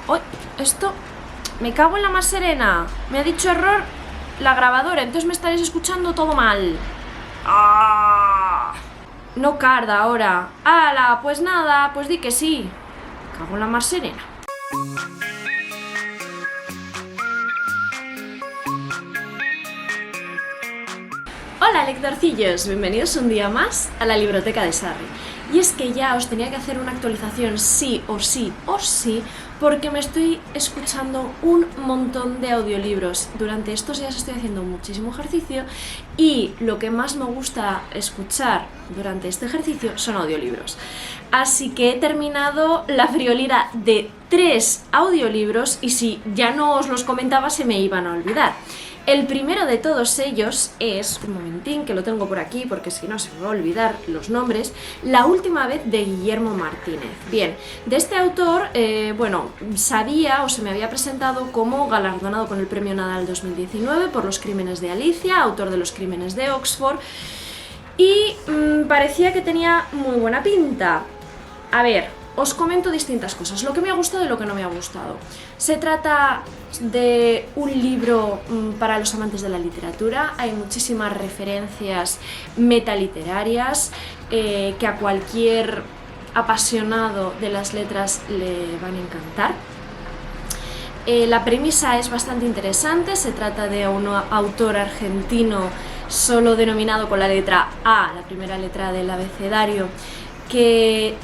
¡Uy! Esto... Me cago en la más serena. Me ha dicho error la grabadora, entonces me estaréis escuchando todo mal. ¡Ah! No carda ahora. ¡Hala! Pues nada, pues di que sí. Me cago en la más serena. Hola lectorcillos, bienvenidos un día más a la Libroteca de Sarri. Y es que ya os tenía que hacer una actualización sí o sí o sí, porque me estoy escuchando un montón de audiolibros. Durante estos días estoy haciendo muchísimo ejercicio y lo que más me gusta escuchar durante este ejercicio son audiolibros. Así que he terminado la friolera de 3 audiolibros y si ya no os los comentaba se me iban a olvidar. El primero de todos ellos es, un momentín que lo tengo por aquí porque si no se me va a olvidar los nombres, La última vez de Guillermo Martínez. Bien, de este autor, sabía o se me había presentado como galardonado con el Premio Nadal 2019 por Los crímenes de Alicia, autor de Los crímenes de Oxford, y parecía que tenía muy buena pinta. A ver, os comento distintas cosas, lo que me ha gustado y lo que no me ha gustado. Se trata de un libro para los amantes de la literatura, hay muchísimas referencias metaliterarias que a cualquier apasionado de las letras le van a encantar. La premisa es bastante interesante, se trata de un autor argentino solo denominado con la letra A, la primera letra del abecedario, que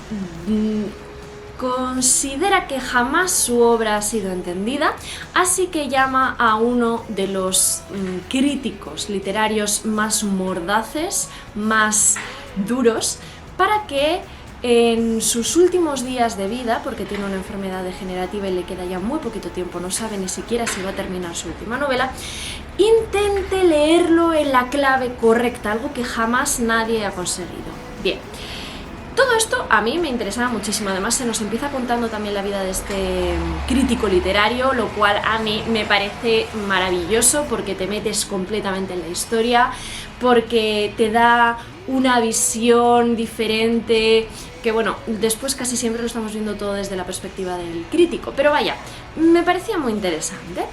considera que jamás su obra ha sido entendida, así que llama a uno de los críticos literarios más mordaces, más duros, para que en sus últimos días de vida, porque tiene una enfermedad degenerativa y le queda ya muy poquito tiempo, no sabe ni siquiera si va a terminar su última novela, intente leerlo en la clave correcta, algo que jamás nadie ha conseguido. Bien. Todo esto a mí me interesaba muchísimo, además se nos empieza contando también la vida de este crítico literario, lo cual a mí me parece maravilloso porque te metes completamente en la historia, porque te da una visión diferente, que bueno, después casi siempre lo estamos viendo todo desde la perspectiva del crítico, pero vaya, me parecía muy interesante.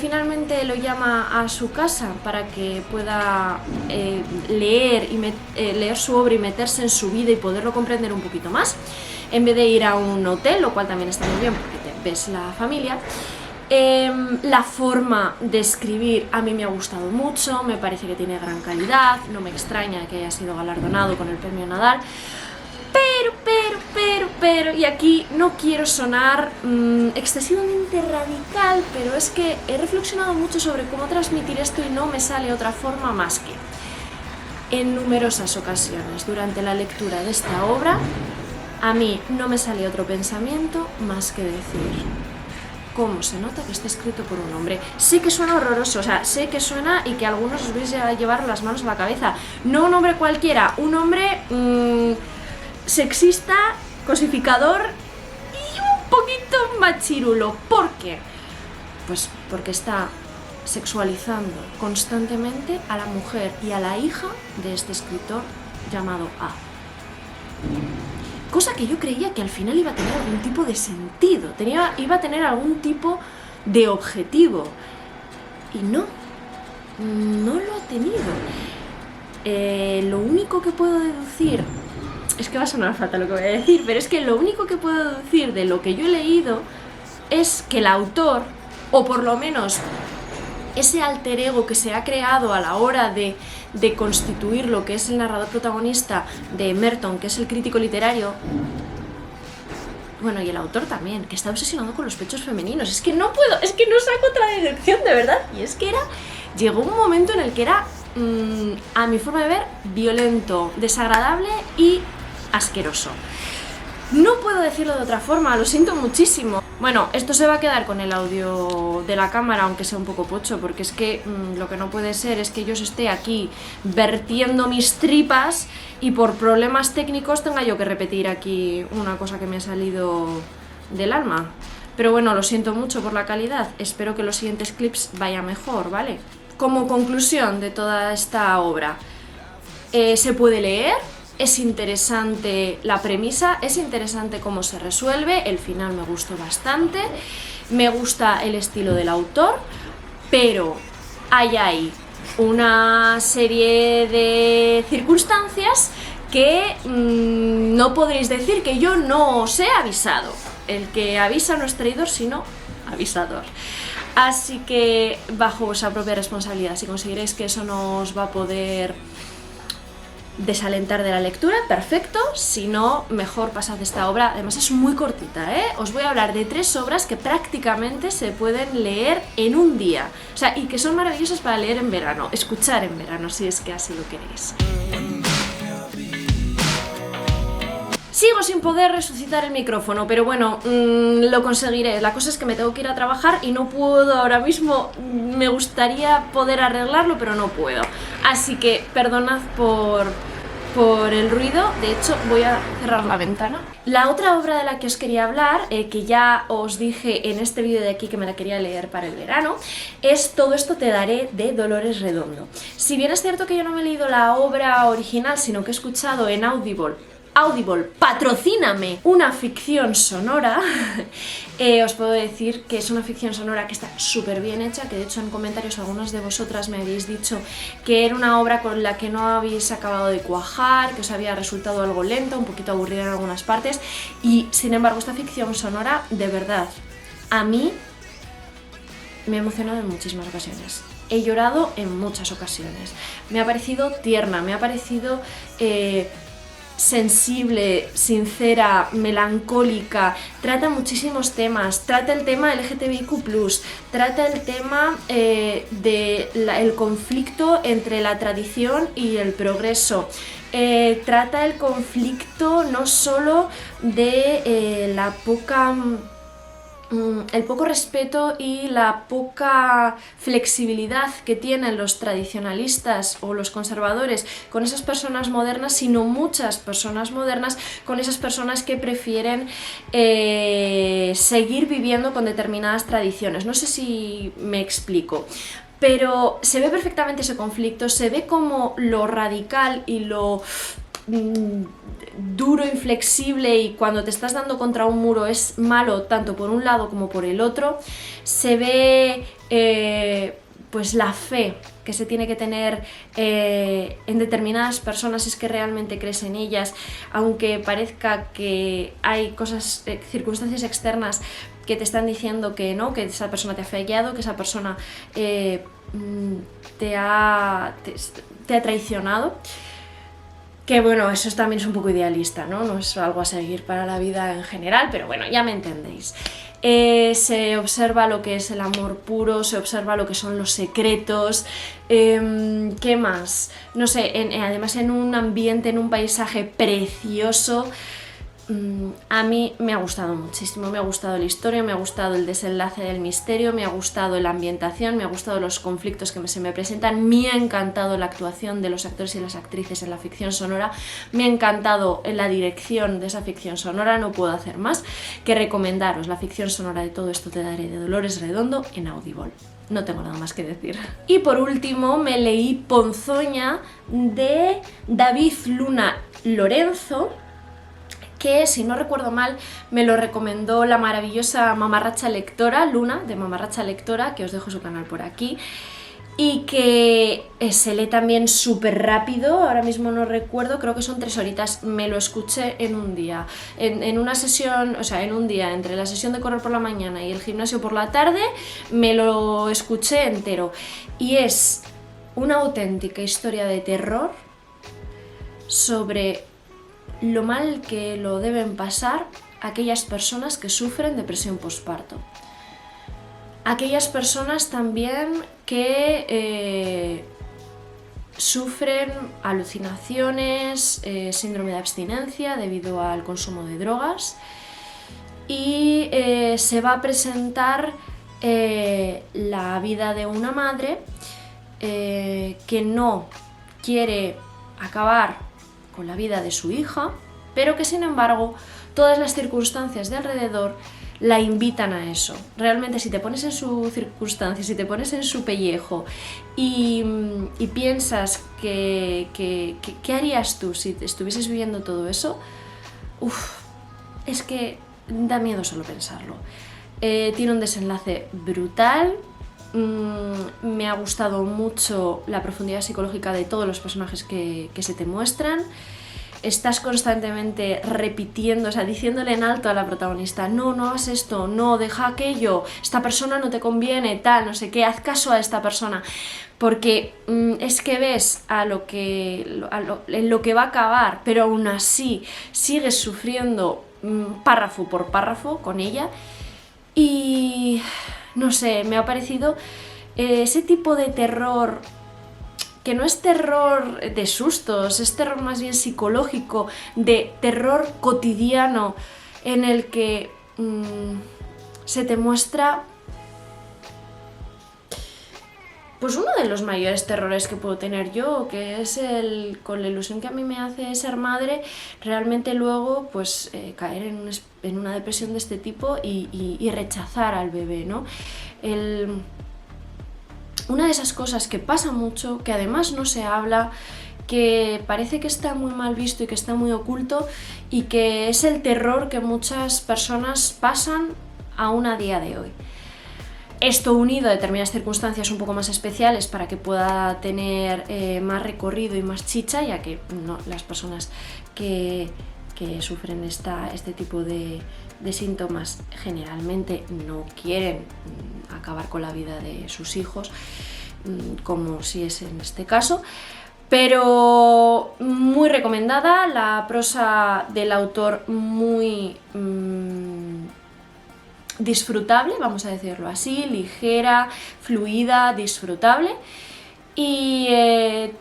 Finalmente lo llama a su casa para que pueda leer su obra y meterse en su vida y poderlo comprender un poquito más, en vez de ir a un hotel, lo cual también está muy bien porque te ves la familia. La forma de escribir a mí me ha gustado mucho, me parece que tiene gran calidad, no me extraña que haya sido galardonado con el Premio Nadal, pero, y aquí no quiero sonar excesivamente radical, pero es que he reflexionado mucho sobre cómo transmitir esto y no me sale otra forma más que en numerosas ocasiones durante la lectura de esta obra, a mí no me sale otro pensamiento más que decir: ¿cómo se nota que está escrito por un hombre? Sé que suena horroroso, o sea, sé que suena y que algunos os vais a llevar las manos a la cabeza. No un hombre cualquiera, un hombre sexista, cosificador y un poquito machirulo. ¿Por qué? Pues porque está sexualizando constantemente a la mujer y a la hija de este escritor llamado A. Cosa que yo creía que al final iba a tener algún tipo de sentido, iba a tener algún tipo de objetivo. Y no lo ha tenido. Lo único que puedo deducir, es que va a sonar fatal lo que voy a decir, pero es que lo único que puedo deducir de lo que yo he leído es que el autor, o por lo menos ese alter ego que se ha creado a la hora de constituir lo que es el narrador protagonista de Merton, que es el crítico literario, bueno, y el autor también, que está obsesionado con los pechos femeninos. Es que no saco otra deducción, de verdad. Y es que llegó un momento en el que era, a mi forma de ver, violento, desagradable y asqueroso. No puedo decirlo de otra forma, lo siento muchísimo. Bueno, esto se va a quedar con el audio de la cámara, aunque sea un poco pocho, porque es que lo que no puede ser es que yo esté aquí vertiendo mis tripas y por problemas técnicos tenga yo que repetir aquí una cosa que me ha salido del alma. Pero bueno, lo siento mucho por la calidad, espero que los siguientes clips vayan mejor, ¿vale? Como conclusión de toda esta obra, se puede leer, es interesante la premisa, es interesante cómo se resuelve, el final me gustó bastante, me gusta el estilo del autor, pero hay una serie de circunstancias que no podréis decir que yo no os he avisado. El que avisa no es traidor, sino avisador. Así que bajo vuestra propia responsabilidad, si consideráis que eso no os va a poder desalentar de la lectura, perfecto, si no, mejor pasad esta obra. Además es muy cortita, ¿eh? Os voy a hablar de 3 obras que prácticamente se pueden leer en un día, o sea, y que son maravillosas para leer en verano, escuchar en verano, si es que así lo queréis. Sigo sin poder resucitar el micrófono, pero bueno, lo conseguiré. La cosa es que me tengo que ir a trabajar y no puedo ahora mismo. Me gustaría poder arreglarlo, pero no puedo. Así que perdonad por el ruido. De hecho, voy a cerrar la ventana. La otra obra de la que os quería hablar, que ya os dije en este vídeo de aquí que me la quería leer para el verano, es Todo esto te daré, de Dolores Redondo. Si bien es cierto que yo no me he leído la obra original, sino que he escuchado en Audible, patrocíname, una ficción sonora, os puedo decir que es una ficción sonora que está súper bien hecha, que de hecho en comentarios algunas de vosotras me habéis dicho que era una obra con la que no habéis acabado de cuajar, que os había resultado algo lenta, un poquito aburrida en algunas partes, y sin embargo esta ficción sonora, de verdad, a mí me ha emocionado en muchísimas ocasiones. He llorado en muchas ocasiones. Me ha parecido tierna, me ha parecido sensible, sincera, melancólica, trata muchísimos temas, trata el tema LGTBIQ+, trata el tema del conflicto entre la tradición y el progreso, trata el conflicto no solo de el poco respeto y la poca flexibilidad que tienen los tradicionalistas o los conservadores con esas personas modernas, sino muchas personas modernas con esas personas que prefieren seguir viviendo con determinadas tradiciones. No sé si me explico. Pero se ve perfectamente ese conflicto, se ve como lo radical y lo duro, inflexible, y cuando te estás dando contra un muro es malo tanto por un lado como por el otro. Se ve pues la fe que se tiene que tener en determinadas personas, es que realmente crees en ellas, aunque parezca que hay cosas, circunstancias externas que te están diciendo que no, que esa persona te ha fallado, que esa persona te ha traicionado. Que bueno, eso también es un poco idealista, ¿no? No es algo a seguir para la vida en general, pero bueno, ya me entendéis. Se observa lo que es el amor puro, se observa lo que son los secretos, ¿qué más? No sé, además en un ambiente, en un paisaje precioso. A mí me ha gustado muchísimo, me ha gustado la historia, me ha gustado el desenlace del misterio, me ha gustado la ambientación, me ha gustado los conflictos que se me presentan, me ha encantado la actuación de los actores y las actrices en la ficción sonora, me ha encantado la dirección de esa ficción sonora. No puedo hacer más que recomendaros la ficción sonora de Todo esto te daré, de Dolores Redondo, en Audible. No tengo nada más que decir. Y por último me leí Ponzoña, de David Luna Lorenzo, que si no recuerdo mal me lo recomendó la maravillosa Mamarracha Lectora, Luna, de Mamarracha Lectora, que os dejo su canal por aquí, y que se lee también súper rápido. Ahora mismo no recuerdo, creo que son 3 horitas, me lo escuché en un día, en una sesión, o sea, en un día, entre la sesión de correr por la mañana y el gimnasio por la tarde, me lo escuché entero, y es una auténtica historia de terror sobre lo mal que lo deben pasar aquellas personas que sufren depresión postparto. Aquellas personas también que sufren alucinaciones, síndrome de abstinencia debido al consumo de drogas, y se va a presentar la vida de una madre que no quiere acabar con la vida de su hija, pero que sin embargo todas las circunstancias de alrededor la invitan a eso. Realmente, si te pones en su circunstancia, si te pones en su pellejo y piensas qué harías tú si estuvieses viviendo todo eso, es que da miedo solo pensarlo. Tiene un desenlace brutal. Me ha gustado mucho la profundidad psicológica de todos los personajes que se te muestran. Estás constantemente repitiendo, o sea, diciéndole en alto a la protagonista: no hagas esto, no, deja aquello, esta persona no te conviene, tal, no sé qué, haz caso a esta persona, porque es que ves en lo que va a acabar, pero aún así sigues sufriendo párrafo por párrafo con ella. Y no sé, me ha parecido ese tipo de terror que no es terror de sustos, es terror más bien psicológico, de terror cotidiano, en el que se te muestra pues uno de los mayores terrores que puedo tener yo, que es con la ilusión que a mí me hace ser madre, realmente luego pues caer en una depresión de este tipo y rechazar al bebé, ¿no? Una de esas cosas que pasa mucho, que además no se habla, que parece que está muy mal visto y que está muy oculto, y que es el terror que muchas personas pasan aún a día de hoy. Esto unido a determinadas circunstancias un poco más especiales para que pueda tener más recorrido y más chicha, ya que no, las personas que sufren este tipo de síntomas generalmente no quieren acabar con la vida de sus hijos, como si es en este caso. Pero muy recomendada, la prosa del autor muy disfrutable, vamos a decirlo así, ligera, fluida, disfrutable. Y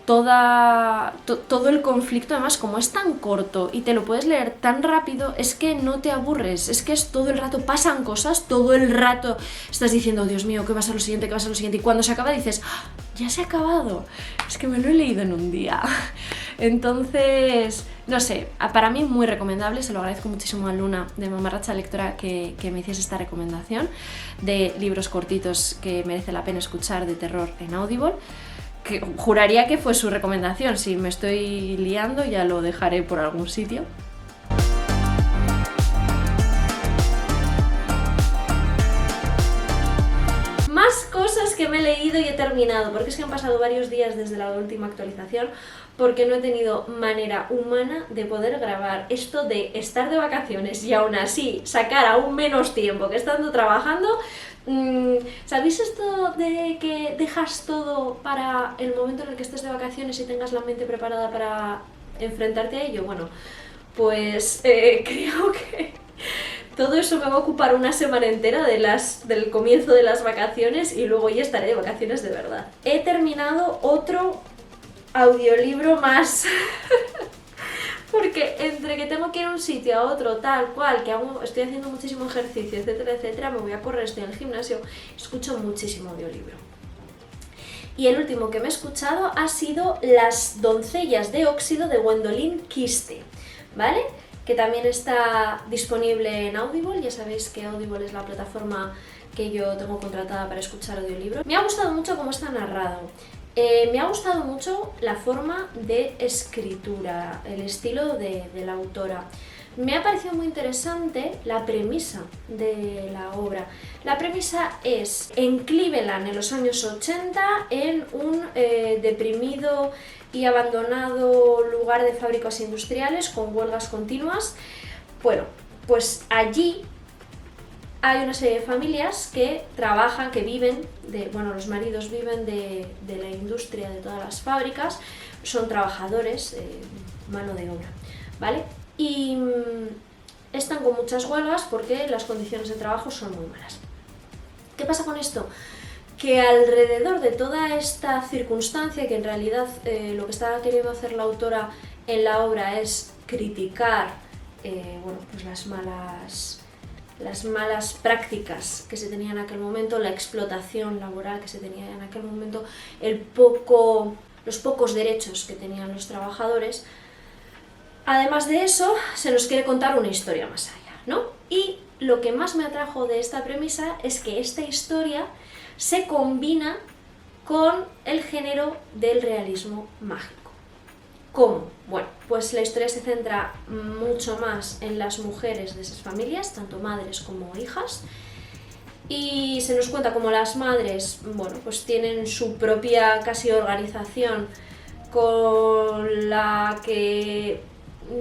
todo el conflicto, además, como es tan corto y te lo puedes leer tan rápido, es que no te aburres, es que es todo el rato, pasan cosas, todo el rato estás diciendo: Dios mío, ¿qué va a ser lo siguiente? ¿Qué va a ser lo siguiente? Y cuando se acaba dices: ¡ah, ya se ha acabado! Es que me lo he leído en un día. Entonces, no sé, para mí muy recomendable. Se lo agradezco muchísimo a Luna de Mamarracha Lectora que me hiciese esta recomendación de libros cortitos que merece la pena escuchar de terror en Audible. Que juraría que fue su recomendación. Si me estoy liando, ya lo dejaré por algún sitio. Más cosas que me he leído y he terminado, porque es que han pasado varios días desde la última actualización, porque no he tenido manera humana de poder grabar. Esto de estar de vacaciones y aún así sacar aún menos tiempo que estando trabajando. ¿Sabéis esto de que dejas todo para el momento en el que estés de vacaciones y tengas la mente preparada para enfrentarte a ello? Bueno, pues creo que todo eso me va a ocupar una semana entera del comienzo de las vacaciones, y luego ya estaré de vacaciones de verdad. He terminado otro audiolibro más porque entre que tengo que ir a un sitio, a otro, tal cual, que estoy haciendo muchísimo ejercicio, etcétera, etcétera, me voy a correr, estoy en el gimnasio, escucho muchísimo audiolibro. Y el último que me he escuchado ha sido Las doncellas de óxido de Gwendolyn Christie, ¿vale? Que también está disponible en Audible. Ya sabéis que Audible es la plataforma que yo tengo contratada para escuchar audiolibros. Me ha gustado mucho cómo está narrado. Me ha gustado mucho la forma de escritura, el estilo de la autora. Me ha parecido muy interesante la premisa de la obra. La premisa es: en Cleveland, en los años 80, en un deprimido y abandonado lugar de fábricas industriales con huelgas continuas, bueno, pues allí hay una serie de familias que trabajan, que viven, los maridos viven de la industria, de todas las fábricas, son trabajadores, mano de obra, ¿vale? Y están con muchas huelgas porque las condiciones de trabajo son muy malas. ¿Qué pasa con esto? Que alrededor de toda esta circunstancia, que en realidad lo que está queriendo hacer la autora en la obra es criticar pues las malas prácticas que se tenían en aquel momento, la explotación laboral que se tenía en aquel momento, los pocos derechos que tenían los trabajadores. Además de eso, se nos quiere contar una historia más allá, ¿no? Y lo que más me atrajo de esta premisa es que esta historia se combina con el género del realismo mágico. ¿Cómo? Bueno, pues la historia se centra mucho más en las mujeres de esas familias, tanto madres como hijas, y se nos cuenta cómo las madres, bueno, pues tienen su propia casi organización con la que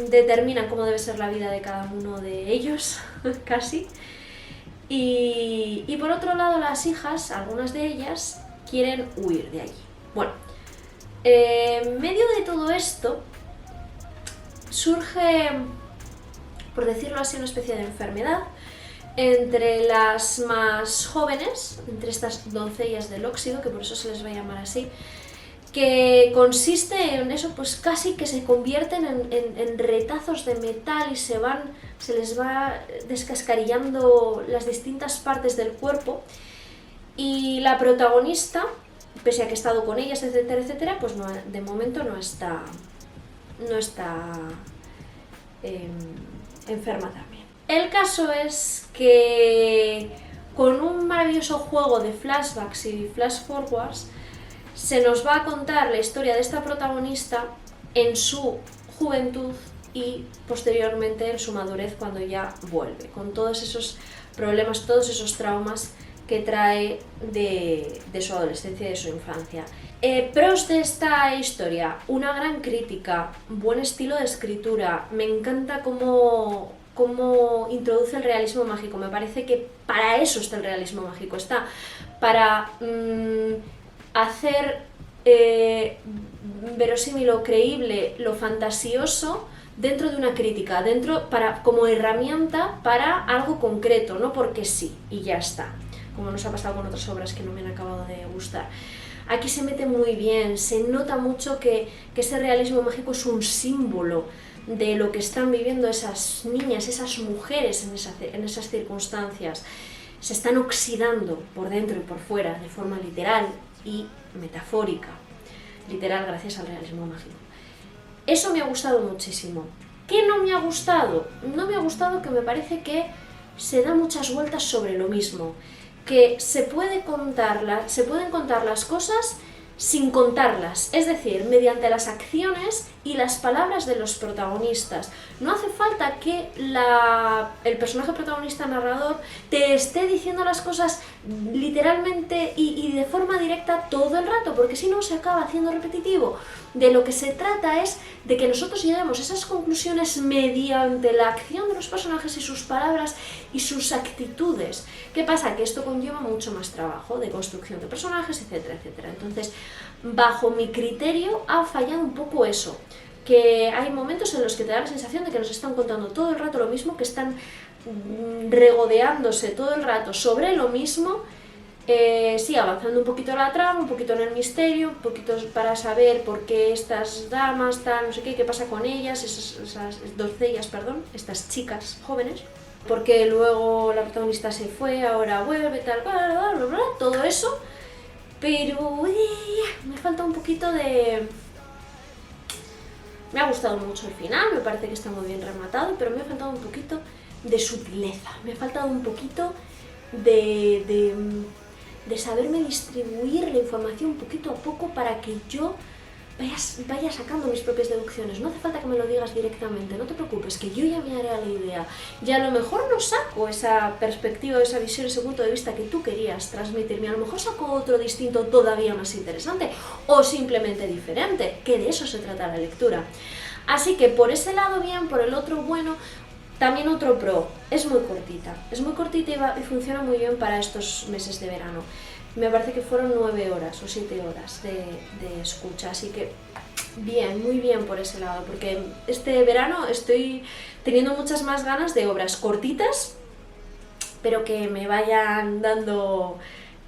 determinan cómo debe ser la vida de cada uno de ellos, casi. Y por otro lado, las hijas, algunas de ellas, quieren huir de allí. Bueno, en medio de todo esto surge, por decirlo así, una especie de enfermedad entre las más jóvenes, entre estas doncellas del óxido, que por eso se les va a llamar así, que consiste en eso, pues casi que se convierten en retazos de metal y se les va descascarillando las distintas partes del cuerpo, y la protagonista, pese a que ha estado con ellas, etcétera, etcétera, pues no, de momento no está enferma también. El caso es que con un maravilloso juego de flashbacks y flash forwards se nos va a contar la historia de esta protagonista en su juventud y posteriormente en su madurez cuando ya vuelve, con todos esos problemas, todos esos traumas que trae de su adolescencia y de su infancia. Pros de esta historia: una gran crítica, buen estilo de escritura, me encanta cómo introduce el realismo mágico, me parece que para eso está el realismo mágico, está para hacer verosímil o creíble lo fantasioso dentro de una crítica, como herramienta para algo concreto, no porque sí y ya está, como nos ha pasado con otras obras que no me han acabado de gustar. Aquí se mete muy bien, se nota mucho que ese realismo mágico es un símbolo de lo que están viviendo esas niñas, esas mujeres en esas circunstancias. Se están oxidando por dentro y por fuera de forma literal y metafórica. Literal gracias al realismo mágico. Eso me ha gustado muchísimo. ¿Qué no me ha gustado? No me ha gustado que me parece que se da muchas vueltas sobre lo mismo, que se pueden contar las cosas sin contarlas, es decir, mediante las acciones y las palabras de los protagonistas. No hace falta que el personaje protagonista narrador te esté diciendo las cosas literalmente y de forma directa todo el rato, porque si no se acaba haciendo repetitivo. De lo que se trata es de que nosotros lleguemos a esas conclusiones mediante la acción de los personajes y sus palabras y sus actitudes. ¿Qué pasa? Que esto conlleva mucho más trabajo de construcción de personajes, etcétera, etcétera. Entonces, bajo mi criterio ha fallado un poco eso, que hay momentos en los que te da la sensación de que nos están contando todo el rato lo mismo, que están regodeándose todo el rato sobre lo mismo. Sí, avanzando un poquito la trama, un poquito en el misterio, un poquito para saber por qué estas damas, tal, no sé qué pasa con ellas, esas doncellas, perdón, estas chicas jóvenes, porque luego la protagonista se fue, ahora vuelve, tal, bla, bla, bla, bla, todo eso, pero me falta un poquito de... Me ha gustado mucho el final, me parece que está muy bien rematado, pero me ha faltado un poquito de sutileza, me ha faltado un poquito de saberme distribuir la información poquito a poco para que yo vaya sacando mis propias deducciones. No hace falta que me lo digas directamente, no te preocupes, que yo ya me haré a la idea. Y a lo mejor no saco esa perspectiva, esa visión, ese punto de vista que tú querías transmitirme. A lo mejor saco otro distinto todavía más interesante o simplemente diferente, que de eso se trata la lectura. Así que por ese lado bien, por el otro bueno. También otro pro, es muy cortita y funciona muy bien para estos meses de verano. Me parece que fueron 9 horas o 7 horas de escucha, así que bien, muy bien por ese lado, porque este verano estoy teniendo muchas más ganas de obras cortitas, pero que me vayan dando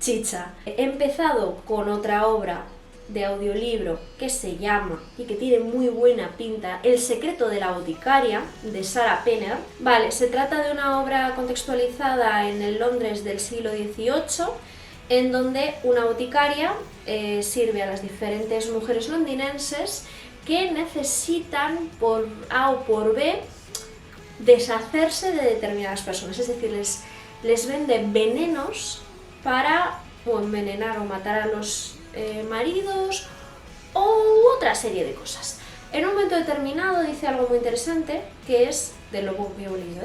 chicha. He empezado con otra obra de audiolibro que se llama y que tiene muy buena pinta, El secreto de la boticaria, de Sarah Penner. Vale, se trata de una obra contextualizada en el Londres del siglo XVIII, en donde una boticaria sirve a las diferentes mujeres londinenses que necesitan por A o por B deshacerse de determinadas personas, es decir, les vende venenos para o envenenar o matar a los maridos o otra serie de cosas. En un momento determinado dice algo muy interesante, que es, de lo poco que he leído,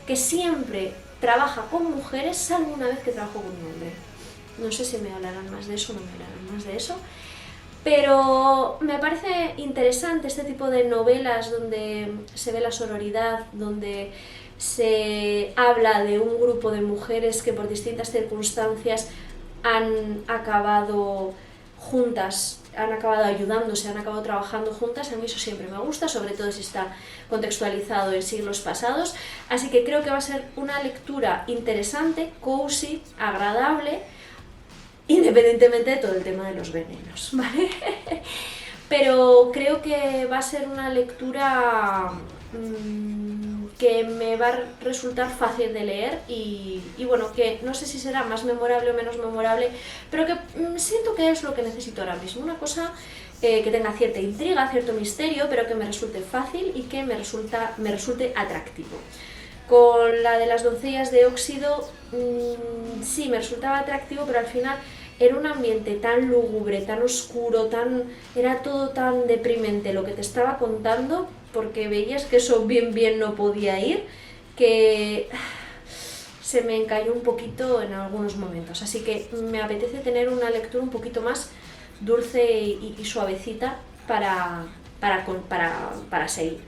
que siempre trabaja con mujeres, salvo una vez que trabajó con un hombre. No sé si me hablarán más de eso o no me hablarán más de eso, pero me parece interesante este tipo de novelas donde se ve la sororidad, donde se habla de un grupo de mujeres que por distintas circunstancias han acabado juntas, han acabado ayudándose, han acabado trabajando juntas. A mí eso siempre me gusta, sobre todo si está contextualizado en siglos pasados, así que creo que va a ser una lectura interesante, cozy, agradable, independientemente de todo el tema de los venenos, ¿vale? Pero creo que va a ser una lectura que me va a resultar fácil de leer y bueno, que no sé si será más memorable o menos memorable, pero que siento que es lo que necesito ahora mismo, una cosa que tenga cierta intriga, cierto misterio, pero que me resulte fácil y que me resulte atractivo. Con la de las doncellas de óxido, sí, me resultaba atractivo, pero al final era un ambiente tan lúgubre, tan oscuro, era todo tan deprimente lo que te estaba contando, porque veías que eso bien no podía ir, que se me encalló un poquito en algunos momentos. Así que me apetece tener una lectura un poquito más dulce y suavecita para seguir.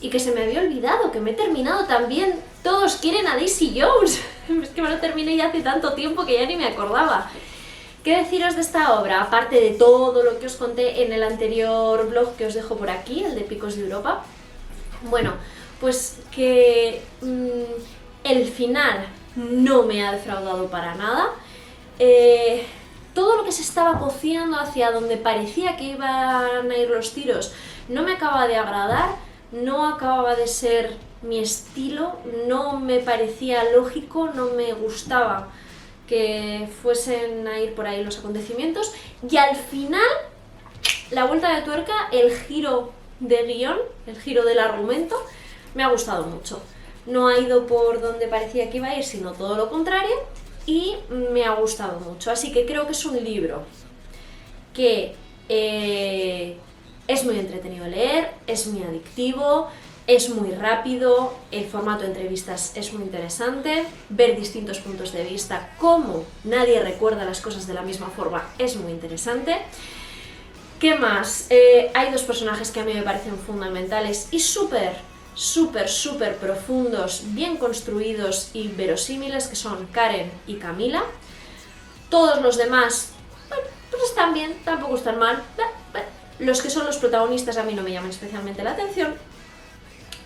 Y que se me había olvidado, que me he terminado también Todos quieren a Daisy Jones. Es que me lo terminé ya hace tanto tiempo que ya ni me acordaba. ¿Qué deciros de esta obra? Aparte de todo lo que os conté en el anterior blog que os dejo por aquí, el de Picos de Europa. Bueno, pues que el final no me ha defraudado para nada. Todo lo que se estaba cociendo hacia donde parecía que iban a ir los tiros no me acaba de agradar, no acababa de ser mi estilo, no me parecía lógico, no me gustaba que fuesen a ir por ahí los acontecimientos, y al final, la vuelta de tuerca, el giro de guión, el giro del argumento, me ha gustado mucho. No ha ido por donde parecía que iba a ir, sino todo lo contrario, y me ha gustado mucho. Así que creo que es un libro que es muy entretenido de leer, es muy adictivo, es muy rápido, el formato de entrevistas es muy interesante, ver distintos puntos de vista, cómo nadie recuerda las cosas de la misma forma, es muy interesante. ¿Qué más? Hay dos personajes que a mí me parecen fundamentales y súper profundos, bien construidos y verosímiles, que son Karen y Camila. Todos los demás, bueno, pues están bien, tampoco están mal. Los que son los protagonistas a mí no me llaman especialmente la atención,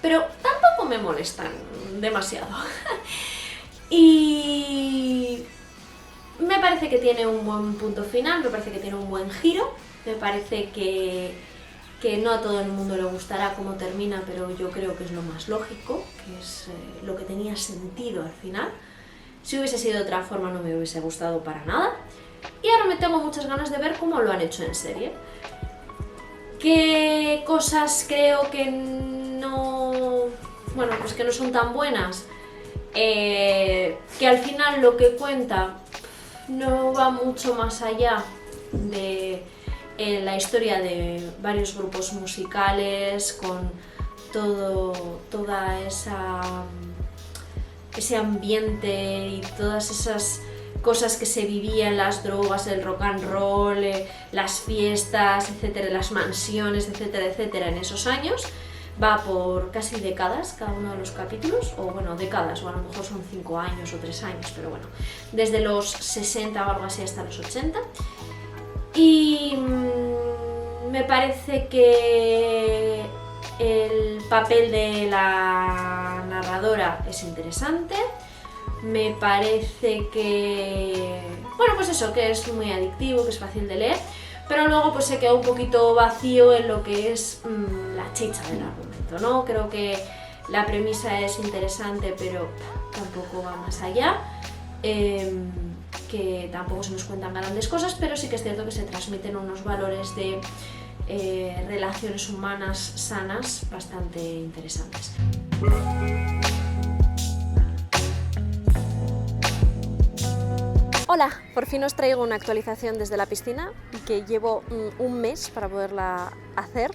pero tampoco me molestan demasiado. Y me parece que tiene un buen punto final, me parece que tiene un buen giro, me parece que no a todo el mundo le gustará cómo termina, pero yo creo que es lo más lógico, que es lo que tenía sentido al final. Si hubiese sido de otra forma no me hubiese gustado para nada. Y ahora me tengo muchas ganas de ver cómo lo han hecho en serie. ¿Qué cosas creo que no... bueno, pues que no son tan buenas? Que al final lo que cuenta no va mucho más allá de la historia de varios grupos musicales, con toda ese ambiente y todas esas cosas que se vivían, las drogas, el rock and roll, las fiestas, etcétera, las mansiones, etcétera, en esos años. Va por casi décadas cada uno de los capítulos, o bueno, décadas, o a lo mejor son 5 años o 3 años, pero bueno, desde los 60 o algo así hasta los 80. Y me parece que el papel de la narradora es interesante, me parece que, bueno, pues eso, que es muy adictivo, que es fácil de leer, pero luego pues se queda un poquito vacío en lo que es la chicha del argumento, ¿no? Creo que la premisa es interesante, pero tampoco va más allá. que tampoco se nos cuentan grandes cosas, pero sí que es cierto que se transmiten unos valores de relaciones humanas sanas bastante interesantes. Hola, por fin os traigo una actualización desde la piscina que llevo un mes para poderla hacer.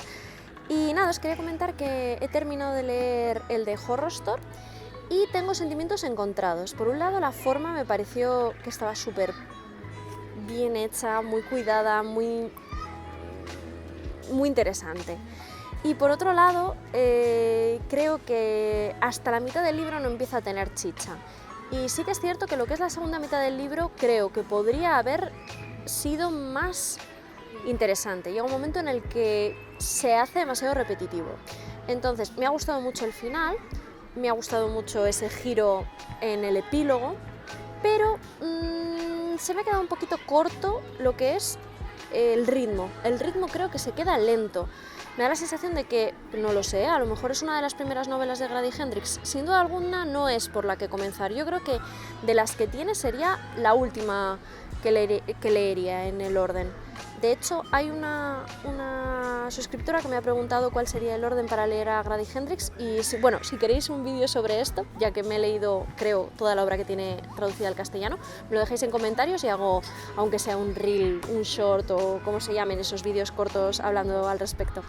Y nada, os quería comentar que he terminado de leer el de Horror Store y tengo sentimientos encontrados. Por un lado, la forma me pareció que estaba súper bien hecha, muy cuidada, muy interesante. Y por otro lado, creo que hasta la mitad del libro no empieza a tener chicha. Y sí que es cierto que lo que es la segunda mitad del libro creo que podría haber sido más interesante. Llega un momento en el que se hace demasiado repetitivo. Entonces, me ha gustado mucho el final, me ha gustado mucho ese giro en el epílogo, pero se me ha quedado un poquito corto lo que es el ritmo. El ritmo creo que se queda lento. Me da la sensación de que, no lo sé, a lo mejor es una de las primeras novelas de Grady Hendrix. Sin duda alguna no es por la que comenzar. Yo creo que de las que tiene sería la última que leería en el orden. De hecho, hay una suscriptora que me ha preguntado cuál sería el orden para leer a Grady Hendrix y si queréis un vídeo sobre esto, ya que me he leído, creo, toda la obra que tiene traducida al castellano, me lo dejáis en comentarios y hago, aunque sea un reel, un short o como se llamen esos vídeos cortos hablando al respecto.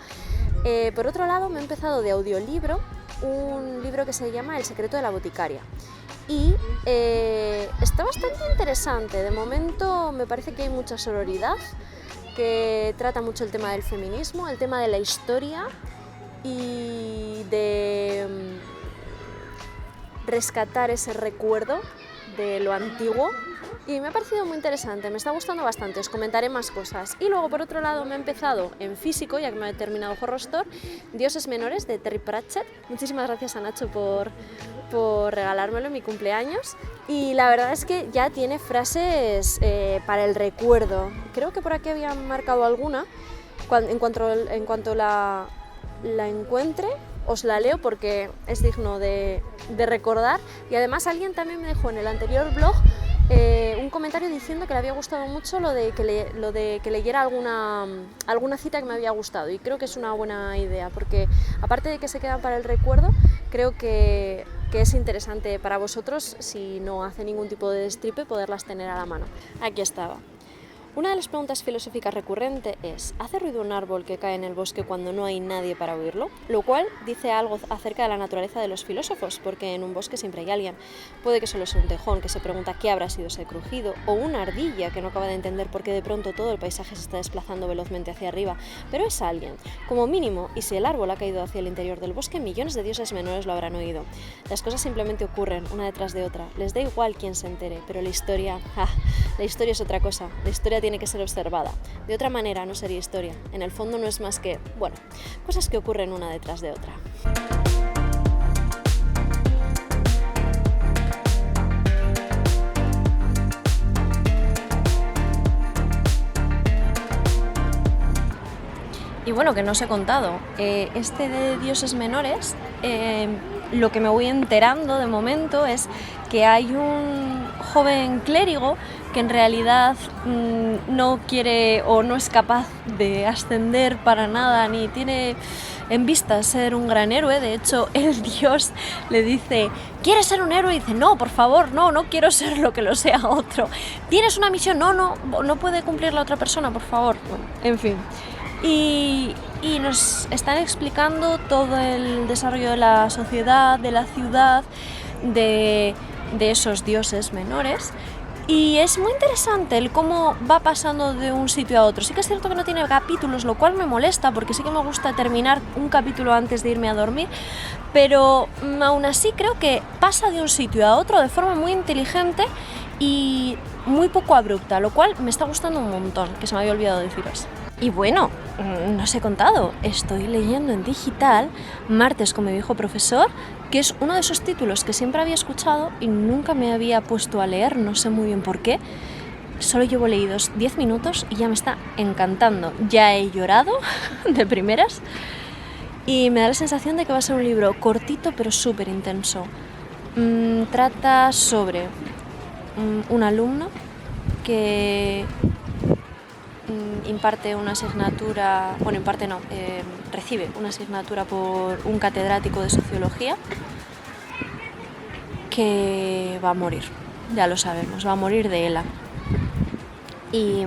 Por otro lado, me he empezado de audiolibro un libro que se llama El secreto de la boticaria. Y está bastante interesante. De momento me parece que hay mucha sororidad, que trata mucho el tema del feminismo, el tema de la historia y de rescatar ese recuerdo de lo antiguo. Y me ha parecido muy interesante, me está gustando bastante, os comentaré más cosas. Y luego, por otro lado, me he empezado en físico, ya que me he terminado Horror Store, Dioses Menores, de Terry Pratchett. Muchísimas gracias a Nacho por regalármelo en mi cumpleaños. Y la verdad es que ya tiene frases para el recuerdo. Creo que por aquí había marcado alguna. En cuanto la encuentre, os la leo porque es digno de recordar. Y además alguien también me dejó en el anterior blog un comentario diciendo que le había gustado mucho lo de que leyera alguna cita que me había gustado, y creo que es una buena idea porque aparte de que se quedan para el recuerdo, creo que es interesante para vosotros, si no hace ningún tipo de destripe, poderlas tener a la mano. Aquí estaba. Una de las preguntas filosóficas recurrente es: ¿hace ruido un árbol que cae en el bosque cuando no hay nadie para oírlo? Lo cual dice algo acerca de la naturaleza de los filósofos, porque en un bosque siempre hay alguien. Puede que solo sea un tejón que se pregunta qué habrá sido ese crujido, o una ardilla que no acaba de entender por qué de pronto todo el paisaje se está desplazando velozmente hacia arriba, pero es alguien, como mínimo, y si el árbol ha caído hacia el interior del bosque, millones de dioses menores lo habrán oído. Las cosas simplemente ocurren, una detrás de otra, les da igual quién se entere, pero la historia es otra cosa, la historia tiene que ser observada. De otra manera no sería historia. En el fondo no es más que, cosas que ocurren una detrás de otra. Y que no os he contado, este de Dioses Menores, lo que me voy enterando de momento es que hay un joven clérigo que en realidad no quiere o no es capaz de ascender para nada, ni tiene en vista ser un gran héroe. De hecho, el dios le dice: ¿quieres ser un héroe? Y dice: no, por favor, no quiero ser lo que lo sea otro. ¿Tienes una misión? No puede cumplir la otra persona, por favor. En fin. Y nos están explicando todo el desarrollo de la sociedad, de la ciudad, de esos dioses menores. Y es muy interesante el cómo va pasando de un sitio a otro. Sí que es cierto que no tiene capítulos, lo cual me molesta porque sí que me gusta terminar un capítulo antes de irme a dormir, pero aún así creo que pasa de un sitio a otro de forma muy inteligente y muy poco abrupta, lo cual me está gustando un montón, que se me había olvidado deciros. Y no os he contado, estoy leyendo en digital Martes con mi viejo profesor, que es uno de esos títulos que siempre había escuchado y nunca me había puesto a leer, no sé muy bien por qué. Solo llevo leídos 10 minutos y ya me está encantando. Ya he llorado de primeras y me da la sensación de que va a ser un libro cortito pero súper intenso. Trata sobre un alumno que imparte una asignatura, bueno, imparte no, recibe una asignatura por un catedrático de sociología que va a morir, ya lo sabemos, va a morir de ELA. Y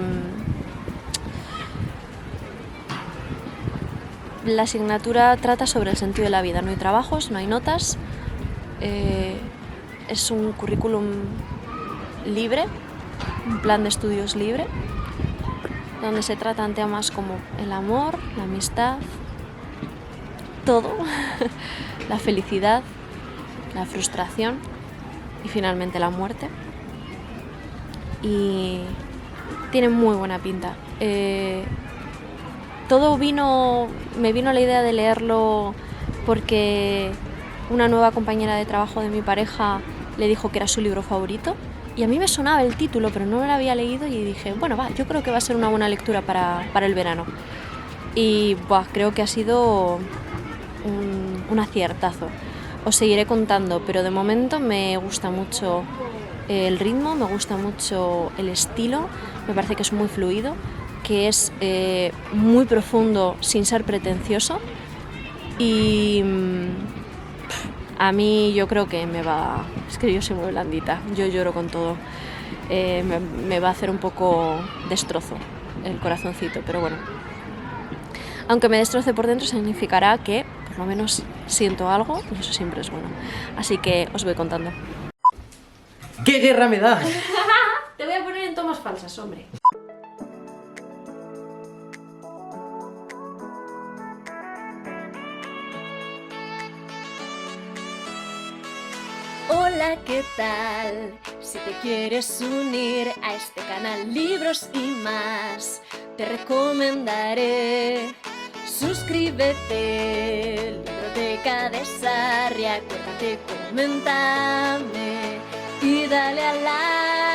la asignatura trata sobre el sentido de la vida, no hay trabajos, no hay notas, es un currículum libre, un plan de estudios libre, donde se tratan temas como el amor, la amistad, todo, la felicidad, la frustración y finalmente la muerte. Y tiene muy buena pinta. Me vino la idea de leerlo porque una nueva compañera de trabajo de mi pareja le dijo que era su libro favorito. Y a mí me sonaba el título, pero no me lo había leído y dije, bueno, yo creo que va a ser una buena lectura para el verano. Y creo que ha sido un aciertazo. Os seguiré contando, pero de momento me gusta mucho el ritmo, me gusta mucho el estilo, me parece que es muy fluido, que es muy profundo sin ser pretencioso y a mí yo creo que me va... Es que yo soy muy blandita, yo lloro con todo. Me va a hacer un poco destrozo el corazoncito, pero bueno. Aunque me destroce por dentro significará que por lo menos siento algo y eso siempre es bueno. Así que os voy contando. ¡Qué guerra me da! Te voy a poner en tomas falsas, hombre. Hola, ¿qué tal? Si te quieres unir a este canal Libros y Más, te recomendaré suscríbete, Libroteca de Sarri, acuérdate, coméntame y dale a like.